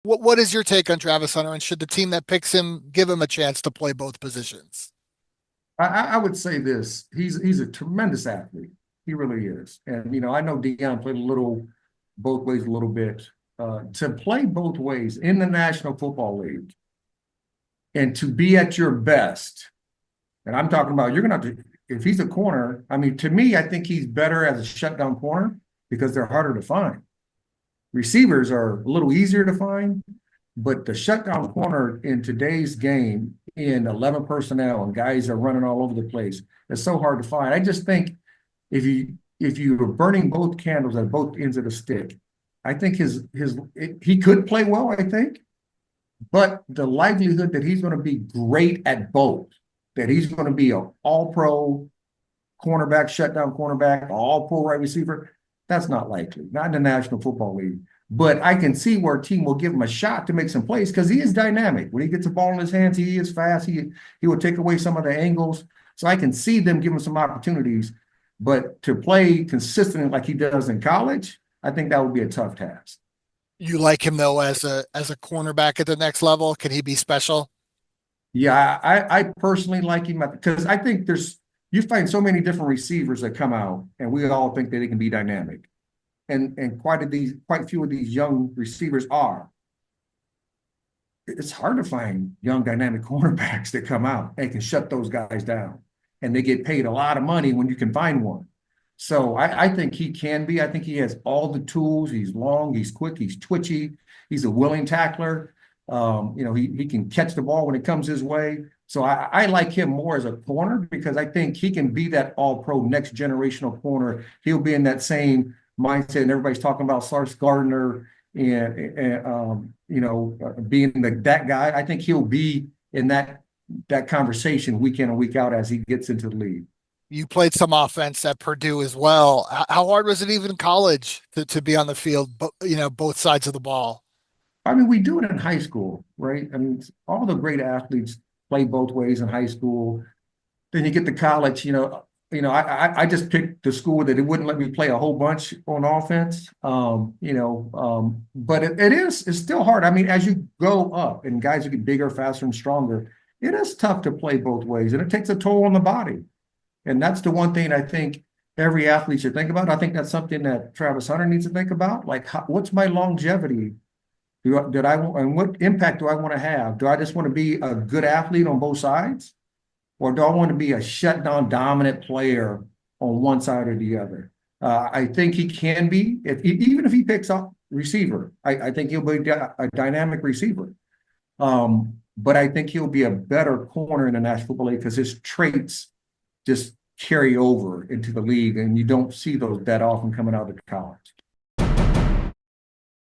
What is your take on Travis Hunter, and should the team that picks him give him a chance to play both positions? I would say this: he's a tremendous athlete. He really is. And I know Deion played a little both ways a little bit. To play both ways in the National Football League and to be at your best, and I'm talking about you're gonna have to if he's a corner. I mean, to me, I think he's better as a shutdown corner because they're harder to find. Receivers are a little easier to find, but the shutdown corner in today's game in 11 personnel and guys are running all over the place, it's so hard to find. I just think if you are burning both candles at both ends of the stick, I think he could play well, I think, but the likelihood that he's going to be great at both, that he's going to be an all-pro cornerback, shutdown cornerback, all-pro right receiver, that's not likely, not in the National Football League. But I can see where a team will give him a shot to make some plays because he is dynamic. When he gets the ball in his hands, he is fast. He will take away some of the angles. So I can see them give him some opportunities. But to play consistently like he does in college, I think that would be a tough task. You like him though as a cornerback at the next level? Can he be special? Yeah, I personally like him because I think you find so many different receivers that come out, and we all think that they can be dynamic. And quite a few of these young receivers are. It's hard to find young dynamic cornerbacks that come out and can shut those guys down. And they get paid a lot of money when you can find one. So I think he can be. I think he has all the tools. He's long, he's quick, he's twitchy, he's a willing tackler. He can catch the ball when it comes his way. So I like him more as a corner because I think he can be that all-pro next generational corner. He'll be in that same mindset, and everybody's talking about Sauce Gardner and being that guy. I think he'll be in that conversation week in and week out as he gets into the league. You played some offense at Purdue as well. How hard was it even in college to be on the field, both sides of the ball? I mean, we do it in high school, right? I mean, all the great athletes play both ways in high school. Then you get to college, I just picked the school that it wouldn't let me play a whole bunch on offense. But it's still hard. I mean, as you go up and guys get bigger, faster, and stronger, it is tough to play both ways, and it takes a toll on the body. And that's the one thing I think every athlete should think about. I think that's something that Travis Hunter needs to think about. Like, what's my longevity? And what impact do I want to have? Do I just want to be a good athlete on both sides? Or do I want to be a shutdown dominant player on one side or the other? I think he can be, even if he picks up receiver, I think he'll be a dynamic receiver. But I think he'll be a better corner in the National Football League because his traits just carry over into the league, and you don't see those that often coming out of college.